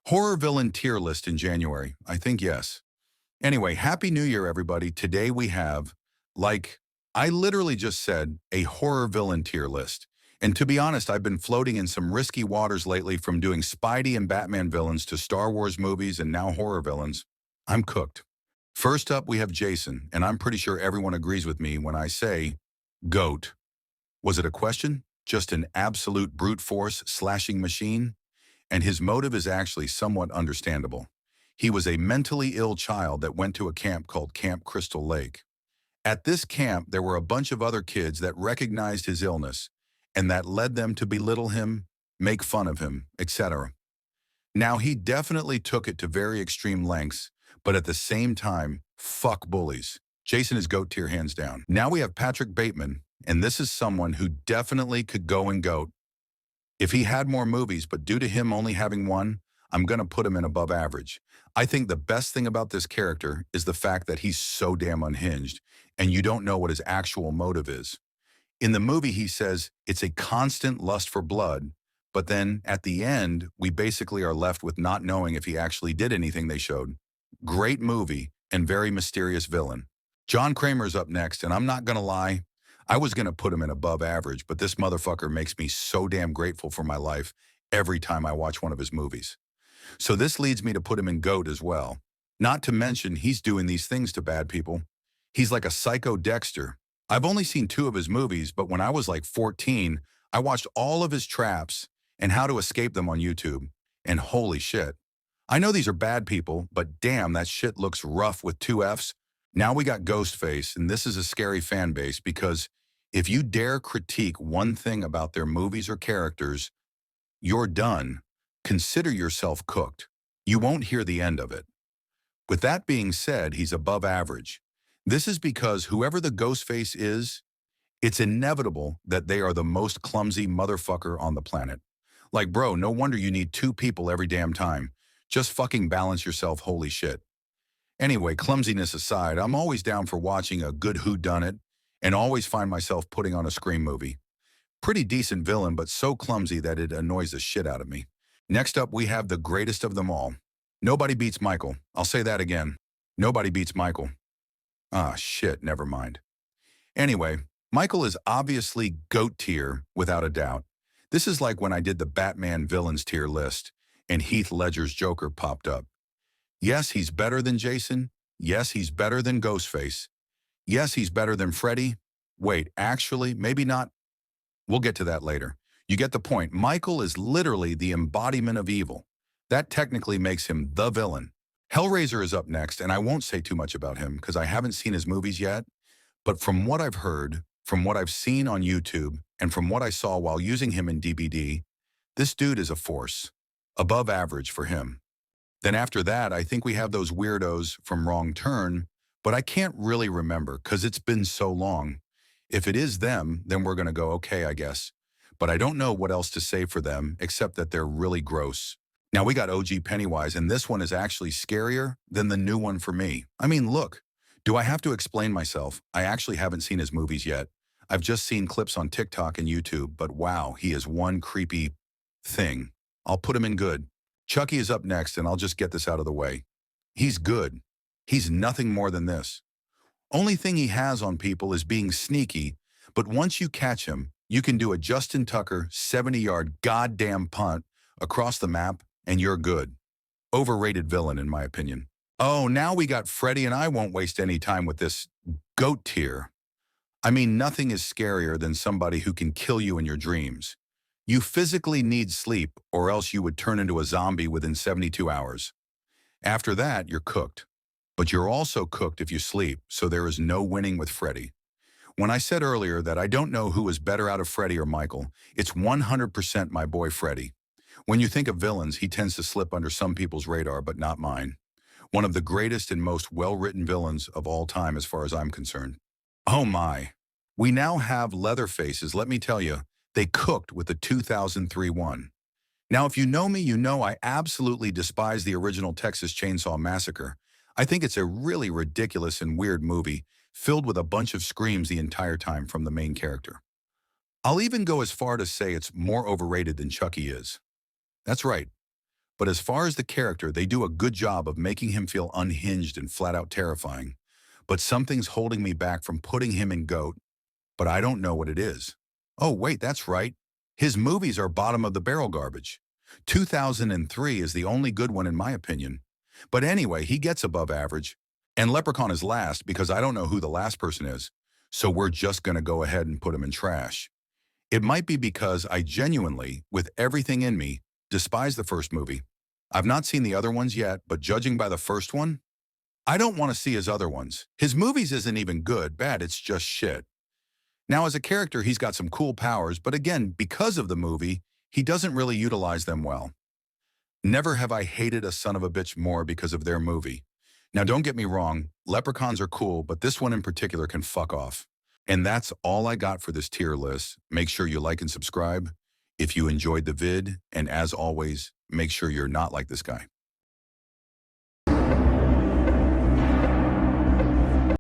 Horror villain tier list in January. I think yes. Anyway, Happy New Year, everybody. Today we have, like, I literally just said, a horror villain tier list. And to be honest, I've been floating in some risky waters lately from doing Spidey and Batman villains to Star Wars movies and now horror villains. I'm cooked. First up, we have Jason, and I'm pretty sure everyone agrees with me when I say, GOAT. Was it a question? Just an absolute brute force slashing machine? And his motive is actually somewhat understandable. He was a mentally ill child that went to a camp called Camp Crystal Lake. At this camp, there were a bunch of other kids that recognized his illness, and that led them to belittle him, make fun of him, etc. Now, he definitely took it to very extreme lengths, but at the same time, fuck bullies. Jason is GOAT tier hands down. Now we have Patrick Bateman, and this is someone who definitely could go and GOAT. If he had more movies, but due to him only having one, I'm going to put him in above average. I think the best thing about this character is the fact that he's so damn unhinged, and you don't know what his actual motive is. In the movie, he says it's a constant lust for blood, but then at the end, we basically are left with not knowing if he actually did anything they showed. Great movie and very mysterious villain. John Kramer's up next, and I'm not going to lie, I was going to put him in above average, but this motherfucker makes me so damn grateful for my life every time I watch one of his movies. So this leads me to put him in GOAT as well. Not to mention, he's doing these things to bad people. He's like a psycho Dexter. I've only seen 2 of his movies, but when I was like 14, I watched all of his traps and how to escape them on YouTube. And holy shit. I know these are bad people, but damn, that shit looks rough with 2 Fs. Now we got Ghostface, and this is a scary fan base because if you dare critique one thing about their movies or characters, you're done. Consider yourself cooked. You won't hear the end of it. With that being said, he's above average. This is because whoever the Ghostface is, it's inevitable that they are the most clumsy motherfucker on the planet. Like, bro, no wonder you need 2 people every damn time. Just fucking balance yourself, holy shit. Anyway, clumsiness aside, I'm always down for watching a good whodunit and always find myself putting on a Scream movie. Pretty decent villain, but so clumsy that it annoys the shit out of me. Next up, we have the greatest of them all. Nobody beats Michael. I'll say that again. Nobody beats Michael. Ah, shit, never mind. Anyway, Michael is obviously GOAT tier, without a doubt. This is like when I did the Batman villains tier list, and Heath Ledger's Joker popped up. Yes, he's better than Jason. Yes, he's better than Ghostface. Yes, he's better than Freddy. Wait, actually, maybe not. We'll get to that later. You get the point. Michael is literally the embodiment of evil. That technically makes him the villain. Hellraiser is up next, and I won't say too much about him because I haven't seen his movies yet. But from what I've heard, from what I've seen on YouTube, and from what I saw while using him in DBD, this dude is a force. Above average for him. Then after that, I think we have those weirdos from Wrong Turn, but I can't really remember because it's been so long. If it is them, then we're going to go okay, I guess. But I don't know what else to say for them except that they're really gross. Now we got OG Pennywise, and this one is actually scarier than the new one for me. I mean, look, do I have to explain myself? I actually haven't seen his movies yet. I've just seen clips on TikTok and YouTube, but wow, he is one creepy thing. I'll put him in good. Chucky is up next, and I'll just get this out of the way. He's good. He's nothing more than this. Only thing he has on people is being sneaky, but once you catch him, you can do a Justin Tucker 70-yard goddamn punt across the map, and you're good. Overrated villain, in my opinion. Oh, now we got Freddy, and I won't waste any time with this GOAT tier. I mean, nothing is scarier than somebody who can kill you in your dreams. You physically need sleep, or else you would turn into a zombie within 72 hours. After that, you're cooked. But you're also cooked if you sleep, so there is no winning with Freddy. When I said earlier that I don't know who is better out of Freddy or Michael, it's 100% my boy Freddy. When you think of villains, he tends to slip under some people's radar, but not mine. One of the greatest and most well-written villains of all time as far as I'm concerned. Oh my. We now have Leatherfaces, let me tell you, they cooked with the 2003 one. Now, if you know me, you know I absolutely despise the original Texas Chainsaw Massacre. I think it's a really ridiculous and weird movie, filled with a bunch of screams the entire time from the main character. I'll even go as far to say it's more overrated than Chucky is. That's right. But as far as the character, they do a good job of making him feel unhinged and flat out terrifying. But something's holding me back from putting him in GOAT, but I don't know what it is. Oh, wait, that's right. His movies are bottom of the barrel garbage. 2003 is the only good one in my opinion. But anyway, he gets above average. And Leprechaun is last because I don't know who the last person is. So we're just going to go ahead and put him in trash. It might be because I genuinely, with everything in me, despise the first movie. I've not seen the other ones yet, but judging by the first one, I don't want to see his other ones. His movies isn't even good, bad, it's just shit. Now, as a character, he's got some cool powers, but again, because of the movie, he doesn't really utilize them well. Never have I hated a son of a bitch more because of their movie. Now, don't get me wrong, leprechauns are cool, but this one in particular can fuck off. And that's all I got for this tier list. Make sure you like and subscribe if you enjoyed the vid, and as always, make sure you're not like this guy.